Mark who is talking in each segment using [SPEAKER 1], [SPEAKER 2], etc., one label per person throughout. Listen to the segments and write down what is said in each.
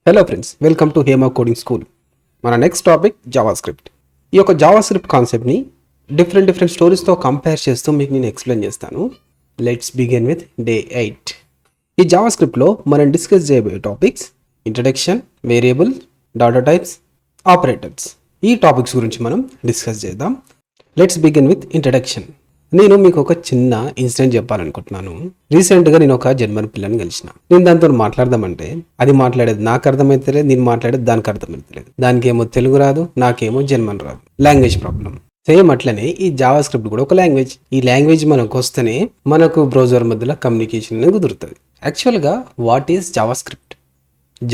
[SPEAKER 1] Hello friends, welcome to Hema coding school. మన next topic Java script. ఈ యొక్క Java script కాన్సెప్ట్ని డిఫరెంట్ స్టోరీస్తో కంపేర్ చేస్తూ మీకు నేను ఎక్స్ప్లెయిన్ చేస్తాను. Let's begin with day 8. ఈ జావా స్క్రిప్ట్లో మనం డిస్కస్ చేయబోయే topics introduction, variable, data types, operators. ఈ టాపిక్స్ గురించి మనం డిస్కస్ చేద్దాం. Let's begin with introduction. నేను మీకు ఒక చిన్న ఇన్సిడెంట్ చెప్పాలనుకుంటున్నాను. రీసెంట్గా నేను ఒక జర్మన్ పిల్లని కలిసిన. నేను దాంతో మాట్లాడదామంటే అది మాట్లాడేది నాకు అర్థమైతలేదు, నేను మాట్లాడేది దానికి అర్థమైతలేదు. దానికేమో తెలుగు రాదు, నాకేమో జర్మన్ రాదు. Language problem. సేమ్ అట్లనే ఈ జావా స్క్రిప్ట్ కూడా ఒక లాంగ్వేజ్. ఈ లాంగ్వేజ్ మనకు వస్తేనే మనకు బ్రౌజర్ మధ్యలో కమ్యూనికేషన్ అనేది కుదురుతుంది. యాక్చువల్గా what is Java script?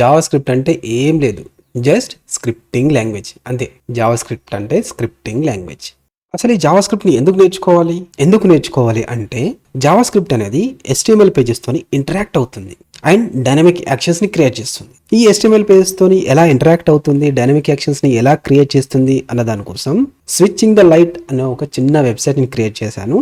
[SPEAKER 1] Java script అంటే ఏం లేదు, జస్ట్ స్క్రిప్టింగ్ లాంగ్వేజ్ అంతే. జావా స్క్రిప్ట్ అంటే స్క్రిప్టింగ్ లాంగ్వేజ్. అసలు ఈ జావా స్క్రిప్ట్ని ఎందుకు నేర్చుకోవాలి అంటే జావా స్క్రిప్ట్ అనేది HTML పేజెస్తోని ఇంటరాక్ట్ అవుతుంది అండ్ డైనమిక్ యాక్షన్స్ని క్రియేట్ చేస్తుంది. ఈ HTML పేజెస్తోని ఎలా ఇంటరాక్ట్ అవుతుంది, డైనమిక్ యాక్షన్స్ని ఎలా క్రియేట్ చేస్తుంది అన్న దానికోసం స్విచ్చింగ్ ద లైట్ అనే ఒక చిన్న వెబ్సైట్ని క్రియేట్ చేశాను.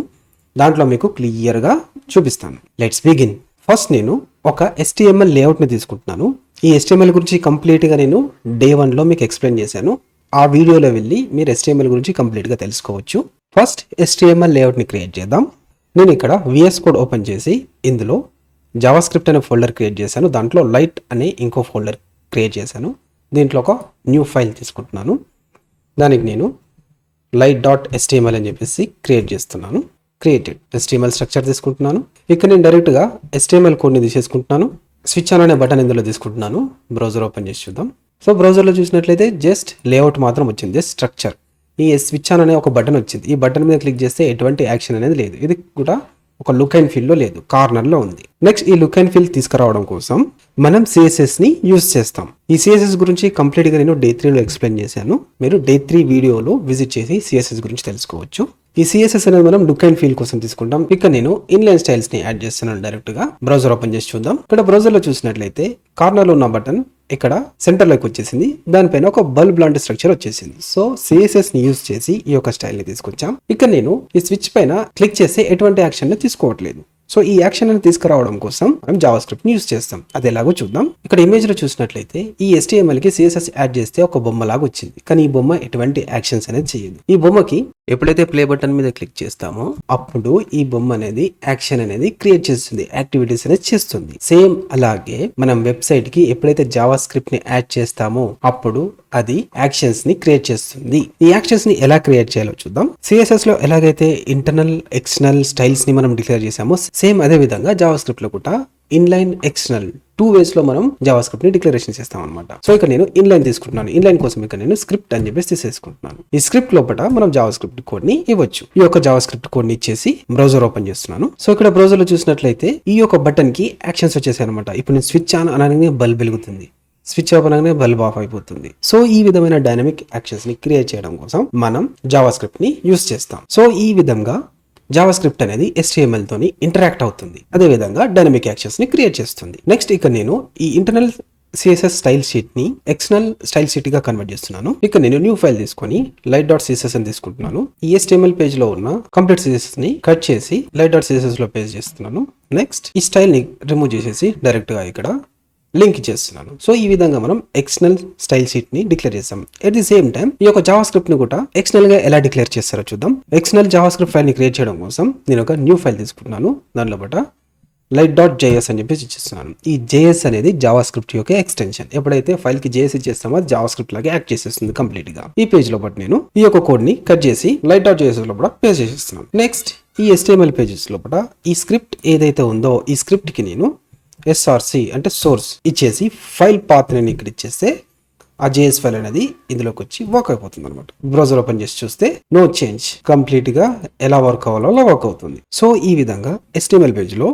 [SPEAKER 1] దాంట్లో మీకు క్లియర్గా చూపిస్తాను. Let's begin. ఫస్ట్ నేను ఒక HTML లేఅవుట్ని తీసుకుంటున్నాను. ఈ HTML గురించి కంప్లీట్గా నేను డే 1లో మీకు ఎక్స్ప్లెయిన్ చేశాను. ఆ వీడియోలో వెళ్ళి మీరు HTML గురించి కంప్లీట్గా తెలుసుకోవచ్చు. ఫస్ట్ HTML లేఅవుట్ని క్రియేట్ చేద్దాం. నేను ఇక్కడ VS కోడ్ ఓపెన్ చేసి ఇందులో జావా స్క్రిప్ట్ అనే ఫోల్డర్ క్రియేట్ చేశాను. దాంట్లో లైట్ అనే ఇంకో ఫోల్డర్ క్రియేట్ చేశాను. దీంట్లో ఒక న్యూ ఫైల్ తీసుకుంటున్నాను. దానికి నేను light.html అని చెప్పేసి క్రియేట్ చేస్తున్నాను. క్రియేటెడ్ HTML స్ట్రక్చర్ తీసుకుంటున్నాను. ఇక్కడ నేను డైరెక్ట్గా HTML కోడ్ని తీసేసుకుంటున్నాను. స్విచ్ ఆన్ అనే బటన్ ఇందులో తీసుకుంటున్నాను. బ్రౌజర్ ఓపెన్ చేసి చూద్దాం. సో బ్రౌజర్లో చూసినట్లయితే జస్ట్ లేఅవుట్ మాత్రం వచ్చింది, జస్ట్ స్ట్రక్చర్. ఈ స్విచ్ ఆన్ అనే ఒక బటన్ వచ్చింది. ఈ బటన్ మీద క్లిక్ చేస్తే ఎటువంటి యాక్షన్ అనేది లేదు. ఇది కూడా ఒక లుక్ అండ్ ఫీల్లో లేదు, కార్నర్లో ఉంది. నెక్స్ట్ ఈ లుక్ అండ్ ఫీల్ తీసుకురావడం కోసం మనం CSSని యూజ్ చేస్తాం. ఈ CSS గురించి కంప్లీట్గా నేను డే 3లో ఎక్స్ప్లెయిన్ చేశాను. మీరు డే 3 వీడియోలో విజిట్ చేసి CSS గురించి తెలుసుకోవచ్చు. ఈ CSS అనేది మనం లుక్ అండ్ ఫీల్ కోసం తీసుకుంటాం. ఇక్కడ నేను ఇన్లైన్ స్టైల్స్ ని యాడ్ చేస్తున్నాను. డైరెక్ట్ గా బ్రౌజర్ ఓపెన్ చేసి చూద్దాం. ఇక్కడ బ్రౌజర్ లో చూసినట్లయితే కార్నర్ లో ఉన్న బటన్ ఇక్కడ సెంటర్ లోకి వచ్చేసింది. దానిపైన ఒక బల్బ్ లాంటి స్ట్రక్చర్ వచ్చేసింది. సో CSS ని యూజ్ చేసి ఈ యొక్క స్టైల్ ని తీసుకొచ్చాం. ఇక్కడ నేను ఈ స్విచ్ పైన క్లిక్ చేస్తే ఎటువంటి యాక్షన్ తీసుకోవట్లేదు. సో ఈ యాక్షన్ ని తీసుకురావడం కోసం మనం జావా స్క్రిప్ట్ ని యూజ్ చేస్తాం. అది ఎలాగో చూద్దాం. ఇక్కడ ఇమేజ్ లో చూసినట్లయితే ఈ HTML కి CSS యాడ్ చేస్తే ఒక బొమ్మ లాగా వచ్చింది. కానీ ఈ బొమ్మ ఎటువంటి యాక్షన్స్ అనేది చేయదు. ఈ బొమ్మకి ఎప్పుడైతే ప్లే బటన్ మీద క్లిక్ చేస్తామో అప్పుడు ఈ బొమ్మ అనేది యాక్షన్ అనేది క్రియేట్ చేస్తుంది, యాక్టివిటీస్ అనేది చేస్తుంది. సేమ్ అలాగే మనం వెబ్సైట్ కి ఎప్పుడైతే జావా స్క్రిప్ట్ ని యాడ్ చేస్తామో అప్పుడు అది యాక్షన్స్ ని క్రియేట్ చేస్తుంది. ఈ యాక్షన్స్ ని ఎలా క్రియేట్ చేయాలో చూద్దాం. CSS లో ఎలాగైతే ఇంటర్నల్, ఎక్స్టర్నల్ స్టైల్స్ ని మనం డిక్లేర్ చేసామో సేమ్ అదే విధంగా జావా స్క్రిప్ట్ లో కూడా ఇన్లైన్, ఎక్స్టర్నల్ 2 ways లో మనం జావా స్క్రిప్ట్ ని డిక్లరేషన్ చేస్తాం అనమాట. సో ఇక్కడ నేను ఇన్లైన్ తీసుకుంటున్నాను. ఇన్లైన్ కోసం ఇక్కడ నేను స్క్రిప్ట్ అని చెప్పేసి తీసేసుకుంటున్నాను. ఈ స్క్రిప్ట్ లోపల మనం జావా స్క్రిప్ట్ కోడ్ ని ఇవ్వచ్చు. ఈ యొక్క జావా స్క్రిప్ట్ కోడ్ ని ఇచ్చేసి బ్రౌజర్ ఓపెన్ చేస్తున్నాను. సో ఇక్కడ బ్రౌజర్ లో చూసినట్లయితే ఈ యొక్క బటన్ కి యాక్షన్స్ వచ్చేసాయి అనమాట. ఇప్పుడు నేను స్విచ్ ఆన్ అనగానే బల్బ్ వెలుగుతుంది, స్విచ్ ఓపెన్ అనగానే బల్బ్ ఆఫ్ అయిపోతుంది. సో ఈ విధమైన డైనమిక్ యాక్షన్స్ ని క్రియేట్ చేయడం కోసం మనం జావా స్క్రిప్ట్ ని యూస్ చేస్తాం. సో ఈ విధంగా జావా స్క్రిప్ట్ అనేది HTML తోని ఇంటరాక్ట్ అవుతుంది. అదే విధంగా డైనమిక్ యాక్షన్స్ ని క్రియేట్ చేస్తుంది. నెక్స్ట్ ఇక్కడ నేను ఈ ఇంటర్నల్ CSS స్టైల్ షీట్ ని ఎక్స్టర్నల్ స్టైల్ షీట్ గా కన్వర్ట్ చేస్తున్నాను. ఇక్కడ నేను న్యూ ఫైల్ తీసుకొని light.css అని తీసుకుంటున్నాను. ఈ HTML పేజ్ లో ఉన్న కంప్లీట్ CSS ని కట్ చేసి light.css లో పేస్ట్ చేస్తున్నాను. నెక్స్ట్ ఈ స్టైల్ ని రిమూవ్ చేసేసి డైరెక్ట్ గా ఇక్కడ లింక్ చేస్తున్నాను. సో ఈ విధంగా మనం ఎక్స్టర్నల్ స్టైల్ షీట్ ని డిక్లేర్ చేస్తాం. ఎట్ ది సేమ్ టైం ఈ యొక్క జావా స్క్రిప్ట్ ని కూడా ఎక్స్టర్నల్ గా ఎలా డిక్లేర్ చేస్తారో చూద్దాం. ఎక్స్టర్నల్ జావా స్క్రిప్ట్ ఫైల్ ని క్రియేట్ చేయడం కోసం నేను ఒక న్యూ ఫైల్ తీసుకుంటున్నాను. దానిలో light.js అని చెప్పేసి ఇచ్చేస్తున్నాను. ఈ JS అనేది జావా స్క్రిప్ట్ యొక్క ఎక్స్టెన్షన్. ఎప్పుడైతే ఫైల్ కి JS ఇచ్చేస్తామో అది జావా స్క్రిప్ట్ లాగా యాక్ట్ చేసేస్తుంది కంప్లీట్ గా. ఈ పేజ్ లో నేను ఈ యొక్క కోడ్ ని కట్ చేసి light.js లోపల పేస్ట్ చేసేస్తున్నాను. నెక్స్ట్ ఈ HTML పేజెస్ లోపల ఈ స్క్రిప్ట్ ఏదైతే ఉందో ఈ స్క్రిప్ట్ కి నేను SRC అంటే సోర్స్ ఇచ్చేసి ఫైల్ పాత్ ని ఇక్కడ ఇచ్చేస్తే ఆ JS ఫైల్ అనేది ఇందులోకి వచ్చి వర్క్ అయిపోతుంది అనమాట. బ్రౌజర్ ఓపెన్ చేసి చూస్తే నో చేంజ్, కంప్లీట్ గా ఎలా వర్క్ అవ్వాలో అలా వర్క్ అవుతుంది. సో ఈ విధంగా HTML పేజ్ లో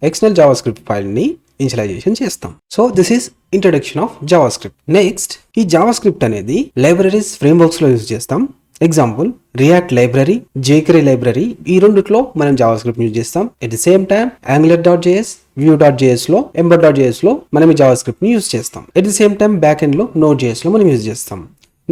[SPEAKER 1] ఎక్స్టర్నల్ జావా స్క్రిప్ట్ ఫైల్ ని ఇనిషియలైజేషన్ చేస్తాం. So this is introduction of Java script. Next ఈ జావా స్క్రిప్ట్ అనేది లైబ్రరీస్, ఫ్రేమ్వర్క్స్ లో యూజ్ చేస్తాం. Example react library, jQuery library, ఈ రెండిట్లో మనం జావా స్క్రిప్ట్ యూజ్ చేస్తాం. At the same time angular.js, vue.js లో, ember.js లో మనం ఈ జావా స్క్రిప్ట్ ని యూజ్ చేస్తాం. At the same time back end లో Node.js లో మనం యూజ్ చేస్తాం.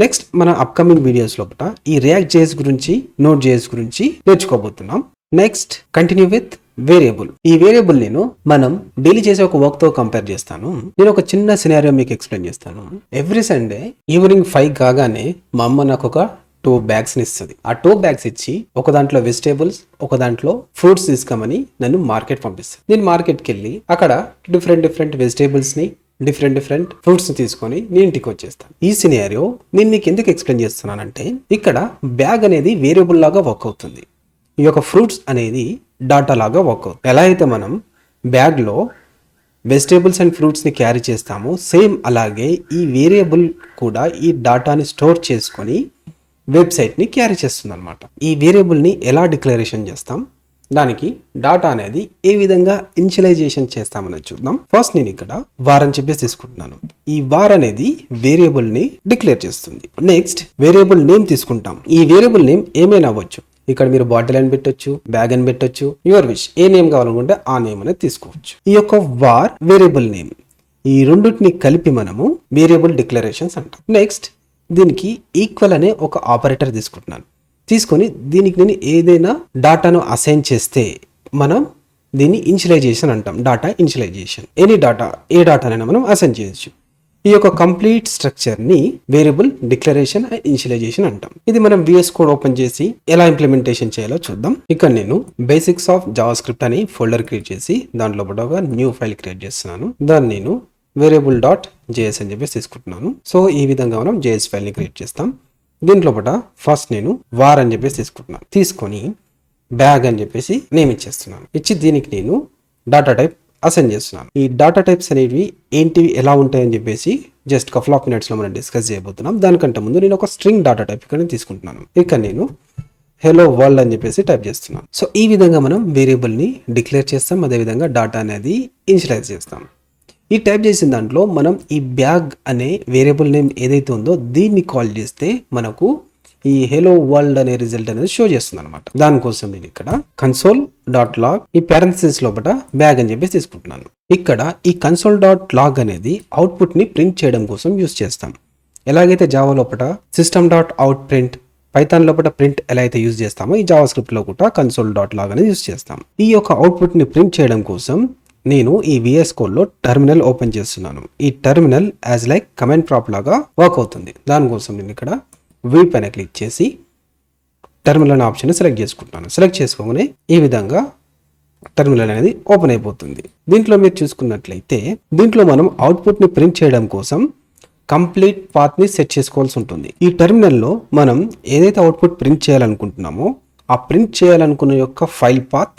[SPEAKER 1] నెక్స్ట్ మన అప్కమింగ్ వీడియోస్ లోపల ఈ React.js గురించి, Node.js గురించి నేర్చుకోబోతున్నాం. Next continue with variable. ఈ వేరియబుల్ నేను మనం డైలీ చేసే ఒక వర్క్ తో కంపేర్ చేస్తాను. నేను ఒక చిన్న సినారియో మీకు ఎక్స్ప్లెయిన్ చేస్తాను. ఎవ్రీ సండే ఈవినింగ్ 5 కాగానే మా అమ్మ నాకు ఒక 2 bags ఇస్తుంది. ఆ 2 bags ఇచ్చి ఒక దాంట్లో వెజిటేబుల్స్, ఒక దాంట్లో ఫ్రూట్స్ తీసుకోమని నన్ను మార్కెట్ పంపిస్తుంది. నేను మార్కెట్కి వెళ్ళి అక్కడ డిఫరెంట్ వెజిటేబుల్స్ ని, డిఫరెంట్ ఫ్రూట్స్ ని తీసుకొని నేను ఇంటికి వచ్చేస్తాను. ఈ సినారియో నేను మీకు ఎందుకు ఎక్స్ప్లెయిన్ చేస్తున్నానంటే, ఇక్కడ బ్యాగ్ అనేది వేరియబుల్ లాగా వర్క్ అవుతుంది. ఈ యొక్క ఫ్రూట్స్ అనేది డాటా లాగా వర్క్ అవుతుంది. ఎలా అయితే మనం బ్యాగ్లో వెజిటేబుల్స్ అండ్ ఫ్రూట్స్ని క్యారీ చేస్తామో సేమ్ అలాగే ఈ వేరియబుల్ కూడా ఈ డాటాని స్టోర్ చేసుకొని వెబ్సైట్ని క్యారీ చేస్తుంది అనమాట. ఈ వేరియబుల్ని ఎలా డిక్లరేషన్ చేస్తాం, దానికి డాటా అనేది ఏ విధంగా ఇనిషియలైజేషన్ చేస్తామని చూద్దాం. ఫస్ట్ నేను ఇక్కడ వార్ అని చెప్పేసి తీసుకుంటున్నాను. ఈ వార్ అనేది వేరియబుల్ ని డిక్లేర్ చేస్తుంది. నెక్స్ట్ వేరియబుల్ నేమ్ తీసుకుంటాం. ఈ వేరియబుల్ నేమ్ ఏమైనా అవ్వచ్చు. ఇక్కడ మీరు బాటిల్ అని పెట్టొచ్చు, బ్యాగ్ అని పెట్టొచ్చు, యువర్ విష్. ఏ నేమ్ కావాలనుకుంటే ఆ నేమ్ అనేది తీసుకోవచ్చు. ఈ యొక్క వార్ వేరియబుల్ నేమ్ ఈ రెండింటిని కలిపి మనము వేరియబుల్ డిక్లరేషన్స్ అంటాం. నెక్స్ట్ దీనికి ఈక్వల్ అనే ఒక ఆపరేటర్ తీసుకుంటున్నాను. తీసుకొని దీనికి నేను ఏదైనా డాటాను అసైన్ చేస్తే మనం దీన్ని ఇనిషియలైజేషన్ అంటాం. Data initialisation. ఎనీ డాటా, ఏ డాటానైనా మనం అసైన్ చేయొచ్చు. ఈ యొక్క కంప్లీట్ స్ట్రక్చర్ ని వేరియబుల్ డిక్లరేషన్ అండ్ ఇనిషియలైజేషన్ అంటాం. ఇది మనం VS కోడ్ ఓపెన్ చేసి ఎలా ఇంప్లిమెంటేషన్ చేయాలో చూద్దాం. ఇక్కడ నేను బేసిక్స్ ఆఫ్ జావా స్క్రిప్ట్ అని ఫోల్డర్ క్రియేట్ చేసి దాంట్లో ఒక న్యూ ఫైల్ క్రియేట్ చేస్తున్నాను. దాన్ని నేను variable.js అని చెప్పేసి తీసుకుంటున్నాను. సో ఈ విధంగా మనం JS ఫైల్ ని క్రియేట్ చేస్తాం. దీంట్లో ఫస్ట్ నేను వార్ అని చెప్పేసి తీసుకుంటున్నాను. తీసుకొని బ్యాగ్ అని చెప్పేసి నేమ్ ఇచ్చేస్తున్నాను. ఇచ్చి దీనికి నేను డాటా టైప్ అసైన్ చేస్తున్నాను. ఈ డాటా టైప్స్ అనేవి ఏంటివి, ఎలా ఉంటాయని చెప్పేసి జస్ట్ కపుల్ ఆఫ్ మినిట్స్ లో మనం డిస్కస్ చేయబోతున్నాం. దానికంటే ముందు నేను ఒక స్ట్రింగ్ డాటా టైప్ ఇక్కడ తీసుకుంటున్నాను. ఇక్కడ నేను హెలో వరల్డ్ అని చెప్పేసి టైప్ చేస్తున్నాను. సో ఈ విధంగా మనం వేరియబుల్ ని డిక్లేర్ చేస్తాం. అదేవిధంగా డాటా అనేది ఇనిషియలైజ్ చేస్తాం. ఈ టైప్ చేసిన దాంట్లో మనం ఈ బ్యాగ్ అనే వేరియబుల్ నేమ్ ఏదైతే ఉందో దీన్ని కాల్ చేస్తే మనకు ఈ హెలో వరల్డ్ అనే రిజల్ట్ అనేది షో చేస్తుంది అనమాట. దానికోసం నేను ఇక్కడ console.log ఈ పారెంథసిస్ లోపల బ్యాగ్ అని చెప్పేసి తీసుకుంటున్నాను. ఇక్కడ ఈ console.log అనేది అవుట్పుట్ ని ప్రింట్ చేయడం కోసం యూస్ చేస్తాం. ఎలాగైతే జావా లోపల system.out ప్రింట్, పైథాన్ లోపల ప్రింట్ ఎలా అయితే యూజ్ చేస్తామో ఈ జావా స్క్రిప్ట్ లో కూడా console.log అనేది యూజ్ చేస్తాం. ఈ యొక్క అవుట్పుట్ ని ప్రింట్ చేయడం కోసం నేను ఈ VS కోడ్ లో టెర్మినల్ ఓపెన్ చేస్తున్నాను. ఈ terminal as like command prompt లాగా వర్క్ అవుతుంది. దానికోసం నేను ఇక్కడ V పైన క్లిక్ చేసి టెర్మినల్ అనే ఆప్షన్ సెలెక్ట్ చేసుకుంటున్నాను. సెలెక్ట్ చేసుకోగానే ఈ విధంగా టెర్మినల్ అనేది ఓపెన్ అయిపోతుంది. దీంట్లో మీరు చూసుకున్నట్లయితే దీంట్లో మనం అవుట్పుట్ ని ప్రింట్ చేయడం కోసం కంప్లీట్ పాత్ ని సెట్ చేసుకోవాల్సి ఉంటుంది. ఈ టెర్మినల్లో మనం ఏదైతే అవుట్పుట్ ప్రింట్ చేయాలనుకుంటున్నామో ఆ ప్రింట్ చేయాలనుకున్న యొక్క ఫైల్ పాత్,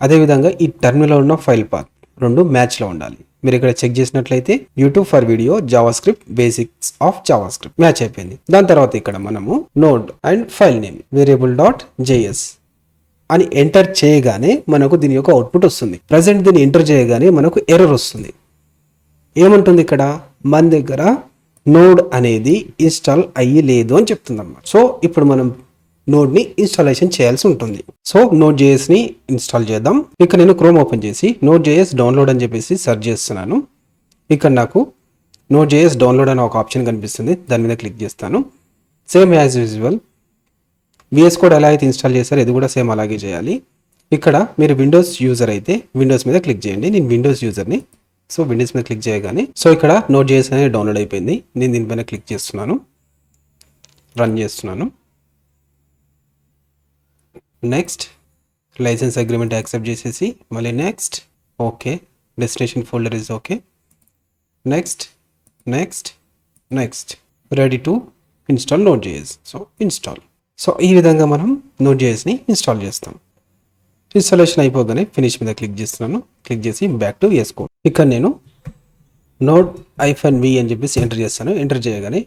[SPEAKER 1] అదేవిధంగా ఈ టెర్మినల్ ఉన్న ఫైల్ పాత్ రెండు మ్యాచ్ లో ఉండాలి. మీరు ఇక్కడ చెక్ చేసినట్లయితే YouTube for video Java script basics of Java script match అయిపోయింది. దాని తర్వాత ఇక్కడ మనము node and file name variable.js అని ఎంటర్ చేయగానే మనకు దీని యొక్క అవుట్పుట్ వస్తుంది. ప్రజెంట్ దీన్ని ఎంటర్ చేయగానే మనకు ఎర్రర్ వస్తుంది. ఏమంటుంది ఇక్కడ, మన దగ్గర నోడ్ అనేది ఇన్స్టాల్ అయ్యి లేదు అని చెప్తుంది అన్నమాట. సో ఇప్పుడు మనం నోడ్ ని ఇన్స్టాలేషన్ చేయాల్సి ఉంటుంది. సో Node.js ని ఇన్స్టాల్ చేద్దాం. ఇక్కడ నేను క్రోమ్ ఓపెన్ చేసి Node.js డౌన్లోడ్ అని చెప్పేసి సెర్చ్ చేస్తున్నాను. ఇక్కడ నాకు Node.js డౌన్లోడ్ అనే ఒక ఆప్షన్ కనిపిస్తుంది. దాని మీద క్లిక్ చేస్తాను. Same as usual VS code ఎలా అయితే ఇన్స్టాల్ చేస్తారో ఇది కూడా సేమ్ అలాగే చేయాలి. ఇక్కడ మీరు విండోస్ యూజర్ అయితే విండోస్ మీద క్లిక్ చేయండి. నేను విండోస్ యూజర్ని. సో విండోస్ మీద క్లిక్ చేయగానే సో ఇక్కడ Node.js అనేది డౌన్లోడ్ అయిపోయింది. నేను దీనిపైన క్లిక్ చేస్తున్నాను, రన్ చేస్తున్నాను. నెక్స్ట్ లైసెన్స్ అగ్రిమెంట్ యాక్సెప్ట్ చేసేసి మళ్ళీ next, okay, destination folder is okay, next next next, ready to install Node.js. So install. So ఈ విధంగా మనం Node.jsని ఇన్స్టాల్ చేస్తాం. ఇన్స్టాలేషన్ అయిపోగానే ఫినిష్ మీద క్లిక్ చేస్తున్నాను. క్లిక్ చేసి బ్యాక్ టు VS కోడ్. ఇక్కడ నేను node-v అని చెప్పేసి ఎంటర్ చేస్తాను. ఎంటర్ చేయగానే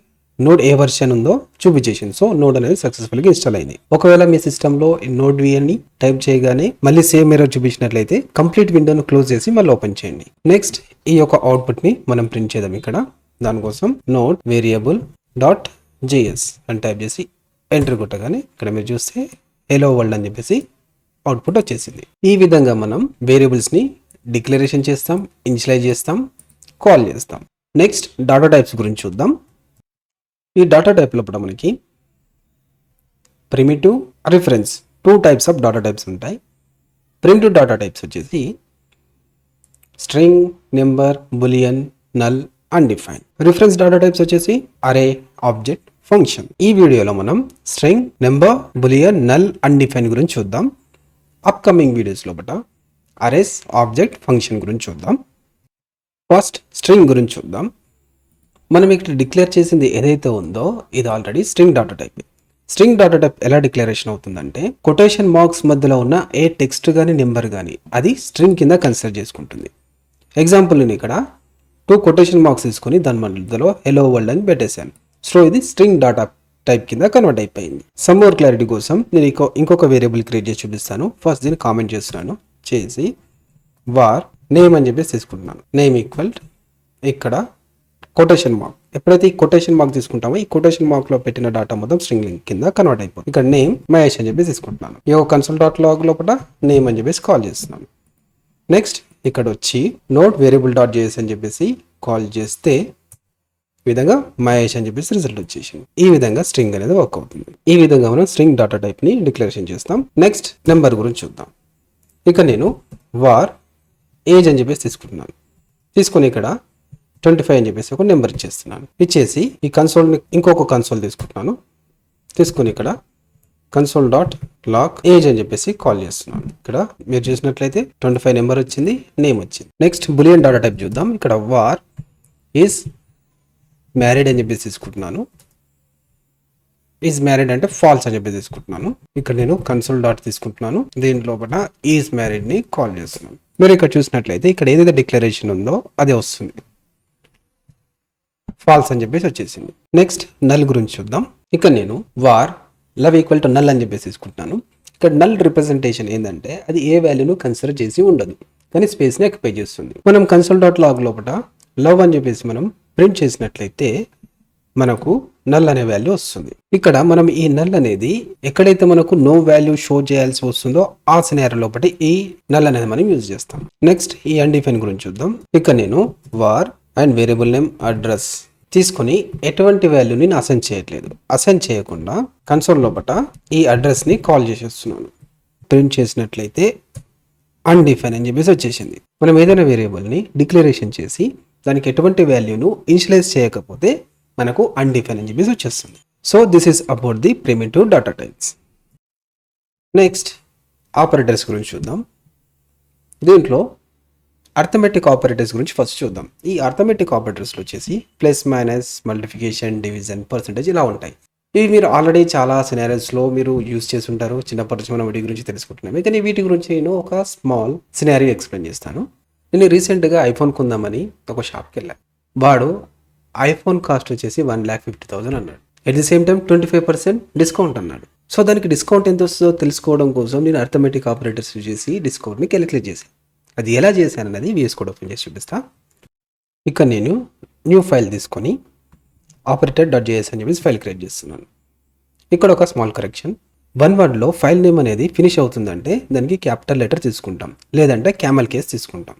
[SPEAKER 1] నోడ్ ఏ వర్షన్ ఉందో చూపించేసింది. సో నోడ్ అనేది సక్సెస్ఫుల్ గా ఇన్స్టాల్ అయింది. ఒకవేళ మీ సిస్టమ్ లో node-v అని టైప్ చేయగానే మళ్ళీ సేమ్ ఎర్రర్ చూపించినట్లయితే కంప్లీట్ విండోను క్లోజ్ చేసి మళ్ళీ ఓపెన్ చేయండి. నెక్స్ట్ ఈ యొక్క అవుట్పుట్ ని మనం ప్రింట్ చేద్దాం. ఇక్కడ దానికోసం నోడ్ variable.js అని టైప్ చేసి ఎంటర్ కొట్టగానే ఇక్కడ మీరు చూస్తే హెలో వరల్డ్ అని చెప్పేసి అవుట్పుట్ వచ్చేసింది. ఈ విధంగా మనం వేరియబుల్స్ ని డిక్లరేషన్ చేస్తాం, ఇనిషియలైజ్ చేస్తాం, కాల్ చేస్తాం. నెక్స్ట్ డాటా టైప్స్ గురించి చూద్దాం. ఈ డాటా టైప్ లోపల మనకి primitive, reference 2 types of data types ఉంటాయి. ప్రింట్ డాటా టైప్స్ వచ్చేసి string, number, boolean, null, undefine. Reference data types వచ్చేసి అరే, ఆబ్జెక్ట్, ఫంక్షన్. ఈ వీడియోలో మనం string, number, boolean, null, undefine గురించి చూద్దాం. అప్కమింగ్ వీడియోస్ లోపల అరేస్, ఆబ్జెక్ట్, ఫంక్షన్ గురించి చూద్దాం. ఫస్ట్ స్ట్రింగ్ గురించి చూద్దాం. మనం ఇక్కడ డిక్లేర్ చేసింది ఏదైతే ఉందో ఇది already string data type. String data type ఎలా డిక్లరేషన్ అవుతుందంటే కొటేషన్ మార్క్స్ మధ్యలో ఉన్న ఏ టెక్స్ట్ కానీ నెంబర్ కానీ అది స్ట్రింగ్ కింద కన్సిడర్ చేసుకుంటుంది. ఎగ్జాంపుల్ నేను ఇక్కడ 2 కొటేషన్ మార్క్స్ తీసుకొని దాని మధ్యలో హెలో వరల్డ్ అని పెట్టేశాను. సో ఇది స్ట్రింగ్ డాటా టైప్ కింద కన్వర్ట్ అయిపోయింది. సమ్ మోర్ క్లారిటీ కోసం నేను ఇంకొక వేరియబుల్ క్రియేట్ చేసి చూపిస్తాను. ఫస్ట్ దీన్ని కామెంట్ చేస్తున్నాను. చేసి వార్ నేమ్ అని చెప్పేసి తీసుకుంటున్నాను. నేమ్ ఈక్వల్ ఇక్కడ కొటేషన్ మార్క్. ఎప్పుడైతే ఈ కొటేషన్ మార్క్ తీసుకుంటామో ఈ కొటేషన్ మార్క్ లో పెట్టిన డాటా మొత్తం స్ట్రింగ్ లింక్ కింద కన్వర్ట్ అయిపోతుంది. ఇక్కడ నేమ్ మహేష్ అని చెప్పేసి తీసుకుంటున్నాను. ఈ కన్సోల్ డాట్ లాగ్ లోపల నేమ్ అని చెప్పేసి కాల్ చేస్తున్నాను. నెక్స్ట్ ఇక్కడ వచ్చి నోట్ వేరియబుల్ డాట్ జేఎస్ అని చెప్పేసి కాల్ చేస్తే ఈ విధంగా మహేష్ అని చెప్పేసి రిజల్ట్ వచ్చేసింది. ఈ విధంగా స్ట్రింగ్ అనేది వర్క్ అవుతుంది. ఈ విధంగా మనం స్ట్రింగ్ డాటా టైప్ ని డిక్లరేషన్ చేస్తాం. నెక్స్ట్ నెంబర్ గురించి చూద్దాం. ఇక నేను వార్ ఏజ్ అని చెప్పేసి తీసుకుంటున్నాను. తీసుకొని ఇక్కడ 25 అని చెప్పేసి ఒక నెంబర్ ఇచ్చేస్తున్నాను. ఇచ్చేసి ఈ కన్సోల్ని ఇంకొక కన్సోల్ తీసుకుంటున్నాను. తీసుకొని ఇక్కడ కన్సోల్ డాట్ లాగ్ ఏజ్ అని చెప్పేసి కాల్ చేస్తున్నాను. ఇక్కడ మీరు చూసినట్లయితే 25 నెంబర్ వచ్చింది, నేమ్ వచ్చింది. నెక్స్ట్ బులియన్ డాటా టైప్ చూద్దాం. ఇక్కడ వార్ ఈజ్ మ్యారీడ్ అని చెప్పేసి తీసుకుంటున్నాను. ఈజ్ మ్యారీడ్ అంటే ఫాల్స్ అని చెప్పేసి తీసుకుంటున్నాను. ఇక్కడ నేను కన్సోల్ డాట్ తీసుకుంటున్నాను. దీని లోపల ఈజ్ మ్యారీడ్ ని కాల్ చేస్తున్నాను. మీరు ఇక్కడ చూసినట్లయితే ఇక్కడ ఏదైతే డిక్లరేషన్ ఉందో అదే వస్తుంది. ఫాల్స్ అని చెప్పేసి వచ్చేసింది. నెక్స్ట్ నల్ గురించి చూద్దాం. ఇక్కడ నేను war love equal to null అని చెప్పేసి తీసుకుంటున్నాను. ఇక్కడ నల్ రిప్రజెంటేషన్ ఏంటంటే అది ఏ వాల్యూను కన్సిడర్ చేసి ఉండదు, కానీ స్పేస్ ని ఆక్యుపై చేస్తుంది. మనం కన్సోల్ డాట్ లాగ్ లోపల లవ్ అని చెప్పేసి మనం ప్రింట్ చేసినట్లయితే మనకు నల్ అనే వాల్యూ వస్తుంది. ఇక్కడ మనం ఈ నల్ అనేది ఎక్కడైతే మనకు నో వాల్యూ షో చేయాల్సి వస్తుందో ఆ సినారియో లోపల ఈ నల్ అనేది మనం యూజ్ చేస్తాం. నెక్స్ట్ ఈ అన్డిఫైన్ గురించి చూద్దాం. ఇక్కడ నేను war and variable name address తీసుకొని ఎటువంటి వాల్యూని అసైన్ చేయట్లేదు. అసైన్ చేయకుండా కన్సోల్ లోపల ఈ అడ్రస్ ని కాల్ చేసేస్తున్నాను. ప్రింట్ చేసినట్లయితే అన్డిఫైన్ అని చెప్పేసి వచ్చేసింది. మనం ఏదైనా వేరియబుల్ ని డిక్లరేషన్ చేసి దానికి ఎటువంటి వాల్యూను ఇనిషియలైజ్ చేయకపోతే మనకు అన్డిఫైన్ అని చెప్పేసి వచ్చేస్తుంది. So this is about the primitive data types. Next operators గురించి చూద్దాం. దీంట్లో అర్థమెటిక్ ఆపరేటర్స్ గురించి ఫస్ట్ చూద్దాం. ఈ అర్థమెటిక్ ఆపరేటర్స్లో వచ్చేసి plus, minus, multiplication, division, percentage ఇలా ఉంటాయి. ఇవి మీరు ఆల్రెడీ చాలా సినారియోస్లో మీరు యూజ్ చేసి ఉంటారు. చిన్నప్పటి నుంచి మనం వీటి గురించి తెలుసుకుంటున్నాము. కానీ వీటి గురించి నేను ఒక స్మాల్ సినారియో ఎక్స్ప్లెయిన్ చేస్తాను. నేను రీసెంట్గా ఐఫోన్ కొందామని ఒక షాప్కి వెళ్ళాను. వాడు ఐఫోన్ కాస్ట్ వచ్చేసి 1,50,000 అన్నాడు. At the same time 25% discount అన్నాడు. సో దానికి డిస్కౌంట్ ఎంత వస్తుందో తెలుసుకోవడం కోసం నేను అర్థమెటిక్ ఆపరేటర్స్ యూజ్ చేసి డిస్కౌంట్ని క్యాలిక్యులేట్ చేశాను. అది ఎలా చేశాను అనేది VS కోడ్ ఓపెన్ చేసి చూపిస్తా. ఇక్కడ నేను న్యూ ఫైల్ తీసుకొని operator.js అని చెప్పేసి ఫైల్ క్రియేట్ చేస్తున్నాను. ఇక్కడ ఒక స్మాల్ కరెక్షన్. 1 వర్డ్లో ఫైల్ నేమ్ అనేది ఫినిష్ అవుతుందంటే దానికి క్యాపిటల్ లెటర్ తీసుకుంటాం, లేదంటే క్యామెల్ కేస్ తీసుకుంటాం.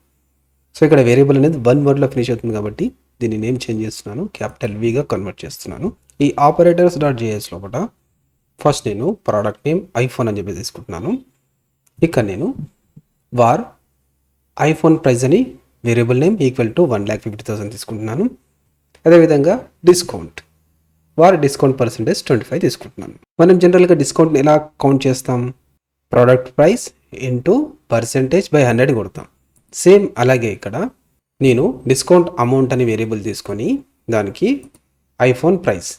[SPEAKER 1] సో ఇక్కడ వేరియబుల్ అనేది 1 వర్డ్లో ఫినిష్ అవుతుంది కాబట్టి దీన్ని నేమ్ చేంజ్ చేస్తున్నాను, క్యాపిటల్ Vగా కన్వర్ట్ చేస్తున్నాను. ఈ operators.js లోపల ఫస్ట్ నేను ప్రోడక్ట్ నేమ్ ఐఫోన్ అని చెప్పి తీసుకుంటున్నాను. ఇక్కడ నేను వార్ ఐఫోన్ ప్రైస్ అని వేరియబుల్ నేమ్ ఈక్వల్ టు 1,50,000 తీసుకుంటున్నాను. అదేవిధంగా డిస్కౌంట్ వార్ డిస్కౌంట్ పర్సెంటేజ్ 25 తీసుకుంటున్నాను. మనం జనరల్గా డిస్కౌంట్ని ఎలా కౌంట్ చేస్తాం? Product price into percentage by 100 కొడతాం. సేమ్ అలాగే ఇక్కడ నేను డిస్కౌంట్ అమౌంట్ అని వేరియబుల్ తీసుకొని దానికి iPhone price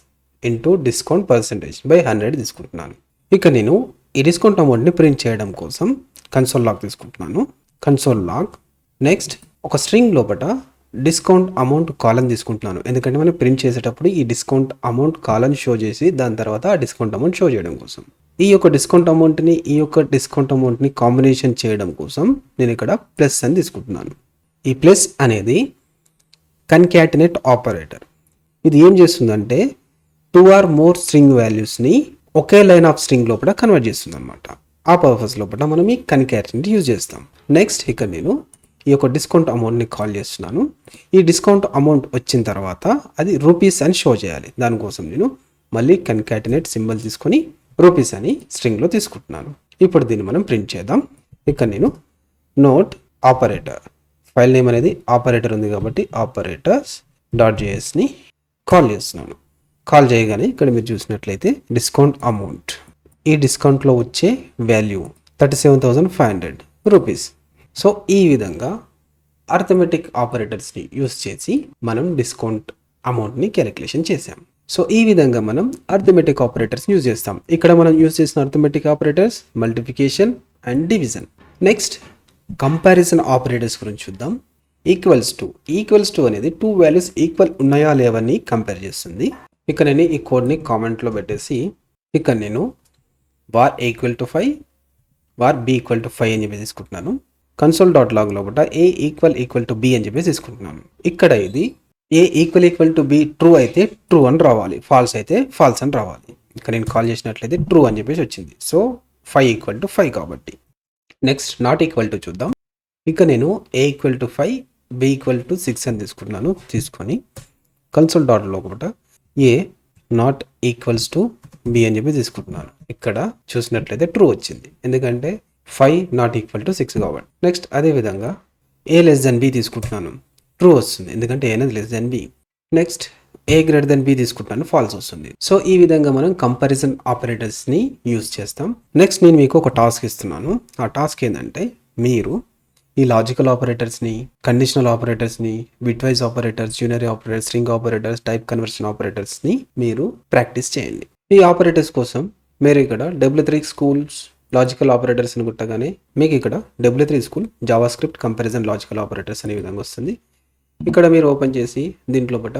[SPEAKER 1] into discount percentage by 100 తీసుకుంటున్నాను. ఇక నేను ఈ డిస్కౌంట్ అమౌంట్ని ప్రింట్ చేయడం కోసం కన్సోల్ లాగ్ తీసుకుంటున్నాను. కన్సోల్ లాగ్ నెక్స్ట్ ఒక స్ట్రింగ్ లోపల డిస్కౌంట్ అమౌంట్ కాలన్ తీసుకుంటున్నాను. ఎందుకంటే మనం ప్రింట్ చేసేటప్పుడు ఈ డిస్కౌంట్ అమౌంట్ కాలన్ షో చేసి దాని తర్వాత ఆ డిస్కౌంట్ అమౌంట్ షో చేయడం కోసం ఈ యొక్క డిస్కౌంట్ అమౌంట్ని కాంబినేషన్ చేయడం కోసం నేను ఇక్కడ ప్లస్ అని తీసుకుంటున్నాను. ఈ ప్లస్ అనేది కన్కాటినేట్ ఆపరేటర్. ఇది ఏం చేస్తుందంటే 2 or more స్ట్రింగ్ వాల్యూస్ని ఒకే లైన్ ఆఫ్ స్ట్రింగ్ లోపల కన్వర్ట్ చేస్తుంది అనమాట. ఆ పర్పస్ లోపల మనం ఈ కన్కాటినేట్ యూజ్ చేస్తాం. నెక్స్ట్ ఇక్కడ నేను ఈ యొక్క డిస్కౌంట్ అమౌంట్ని కాల్ చేస్తున్నాను. ఈ డిస్కౌంట్ అమౌంట్ వచ్చిన తర్వాత అది రూపీస్ అని షో చేయాలి. దానికోసం నేను మళ్ళీ కన్కాటినేట్ సింబల్ తీసుకొని రూపీస్ అని స్ట్రింగ్లో తీసుకుంటున్నాను. ఇప్పుడు దీన్ని మనం ప్రింట్ చేద్దాం. ఇక్కడ నేను నోట్ ఆపరేటర్, ఫైల్ నేమ్ అనేది ఆపరేటర్ ఉంది కాబట్టి ఆపరేటర్స్ డాట్ జేఎస్ని కాల్ చేస్తున్నాను. కాల్ చేయగానే ఇక్కడ మీరు చూసినట్లయితే డిస్కౌంట్ అమౌంట్, ఈ డిస్కౌంట్లో వచ్చే వాల్యూ 37,500 రూపీస్. సో ఈ విధంగా అర్థమెటిక్ ఆపరేటర్స్ని యూస్ చేసి మనం డిస్కౌంట్ అమౌంట్ని క్యాలిక్యులేషన్ చేసాం. సో ఈ విధంగా మనం అర్థమెటిక్ ఆపరేటర్స్ యూజ్ చేస్తాం. ఇక్కడ మనం యూజ్ చేసిన arithmetic operators multiplication and division. Next comparison operators గురించి చూద్దాం. ఈక్వల్స్ టు అనేది టూ వాల్యూస్ ఈక్వల్ ఉన్నాయా లేవని కంపేర్ చేస్తుంది. ఇక్కడ నేను ఈ కోడ్ని కామెంట్లో పెట్టేసి ఇక్కడ నేను var =5 var b=5 అని చెప్పి తీసుకుంటున్నాను. కన్సోల్ డాట్ లాగ్ లోపల a == b అని చెప్పేసి తీసుకుంటున్నాను. ఇక్కడ ఇది a == b ట్రూ అయితే ట్రూ అని రావాలి, ఫాల్స్ అయితే ఫాల్స్ అని రావాలి. ఇక్కడ నేను కాల్ చేసినట్లయితే ట్రూ అని చెప్పేసి వచ్చింది. సో 5 = 5 కాబట్టి. నెక్స్ట్ నాట్ ఈక్వల్ టు చూద్దాం. ఇక్కడ నేను a = 5 b = 6 అని తీసుకుంటున్నాను. తీసుకొని కన్సోల్ డాట్ లోపల a not equals to b అని చెప్పి తీసుకుంటున్నాను. ఇక్కడ చూసినట్లయితే ట్రూ వచ్చింది, ఎందుకంటే 5 నాట్ ఈక్వల్ టు 6 కాబట్టి. నెక్స్ట్ అదేవిధంగా a b తీసుకుంటున్నాను, ట్రూ వస్తుంది, ఎందుకంటే a అనేది b. నెక్స్ట్ a b తీసుకుంటున్నాను, ఫాల్స్ వస్తుంది. సో ఈ విధంగా మనం కంపారిజన్ ఆపరేటర్స్ని యూజ్ చేస్తాం. నెక్స్ట్ నేను మీకు ఒక టాస్క్ ఇస్తున్నాను. ఆ టాస్క్ ఏంటంటే మీరు ఈ లాజికల్ ఆపరేటర్స్ని, కండిషనల్ ఆపరేటర్స్ని, bitwise operators, unary operators, string operators, type conversion ఆపరేటర్స్ని మీరు ప్రాక్టీస్ చేయండి. ఈ ఆపరేటర్స్ కోసం మీరు ఇక్కడ W3 స్కూల్స్ లాజికల్ ఆపరేటర్స్ అని కొట్టగానే మీకు ఇక్కడ W3 school Java script comparison logical operators అనే విధంగా వస్తుంది. ఇక్కడ మీరు ఓపెన్ చేసి దీంట్లో పట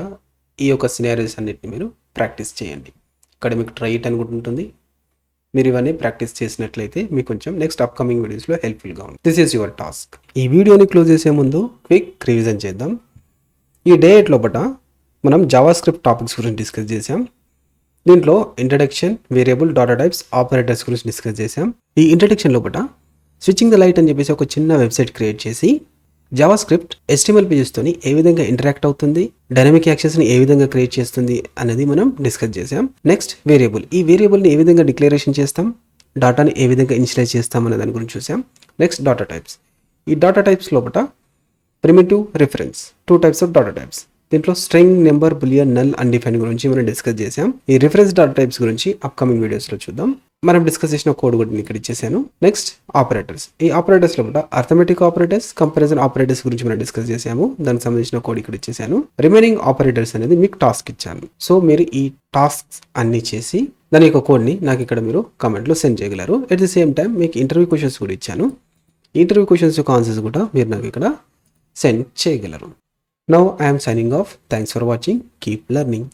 [SPEAKER 1] ఈ యొక్క సినారియోస్ అన్నిటిని మీరు ప్రాక్టీస్ చేయండి. ఇక్కడ మీకు ట్రై ఇట్ అని కూడా ఉంటుంది. మీరు ఇవన్నీ ప్రాక్టీస్ చేసినట్లయితే మీకు కొంచెం నెక్స్ట్ అప్కమింగ్ వీడియోస్లో హెల్ప్ఫుల్గా ఉంది. This is your task. ఈ వీడియోని క్లోజ్ చేసే ముందు క్విక్ రివిజన్ చేద్దాం. ఈ డే 8 లోపల మనం జావా స్క్రిప్ట్ టాపిక్స్ గురించి డిస్కస్ చేసాం. దీంట్లో introduction, variable, data types, operators గురించి డిస్కస్ చేసాం. ఈ ఇంట్రడక్షన్ లోపల స్విచ్చింగ్ ద లైట్ అని చెప్పేసి ఒక చిన్న వెబ్సైట్ క్రియేట్ చేసి జావా స్క్రిప్ట్ HTML పేజెస్తోని ఏ విధంగా ఇంటరాక్ట్ అవుతుంది, డైనమిక్ యాక్సెస్ని ఏ విధంగా క్రియేట్ చేస్తుంది అనేది మనం డిస్కస్ చేసాం. నెక్స్ట్ వేరియబుల్, ఈ వేరియబుల్ని ఏ విధంగా డిక్లరేషన్ చేస్తాం, డాటాని ఏ విధంగా ఇనిషియలైజ్ చేస్తాం అనే దాని గురించి చూసాం. నెక్స్ట్ డాటా టైప్స్, ఈ డాటా టైప్స్ లోపల primitive, reference, 2 types of data types. దీంట్లో string, number, boolean, null, undefine గురించి మనం డిస్కస్ చేసాం. ఈ రిఫరెన్స్ డాటా టైప్స్ గురించి అప్కమింగ్ వీడియోస్లో చూద్దాం. మనం డిస్కస్ చేసిన కోడ్ కూడా ఇక్కడ ఇచ్చేసాను. నెక్స్ట్ ఆపరేటర్స్, ఈ ఆపరేటర్స్ లోపల అర్థమెటిక్ ఆపరేటర్స్, కంపారిజన్ ఆపరేటర్స్ గురించి మనం డిస్కస్ చేసాము. దానికి సంబంధించిన కోడ్ ఇక్కడ ఇచ్చేసాను. రిమైనింగ్ ఆపరేటర్స్ అనేది మీకు టాస్క్ ఇచ్చాను. సో మీరు ఈ టాస్క్స్ అన్ని చేసి దాని యొక్క కోడ్ని నాకు ఇక్కడ మీరు కామెంట్లో సెండ్ చేయగలరు. ఎట్ ది సేమ్ టైం మీకు ఇంటర్వ్యూ క్వశ్చన్స్ కూడా ఇచ్చాను. ఇంటర్వ్యూ క్వశ్చన్స్ యొక్క ఆన్సర్స్ కూడా మీరు నాకు ఇక్కడ సెండ్ చేయగలరు. Now I am signing off. Thanks for watching. Keep learning.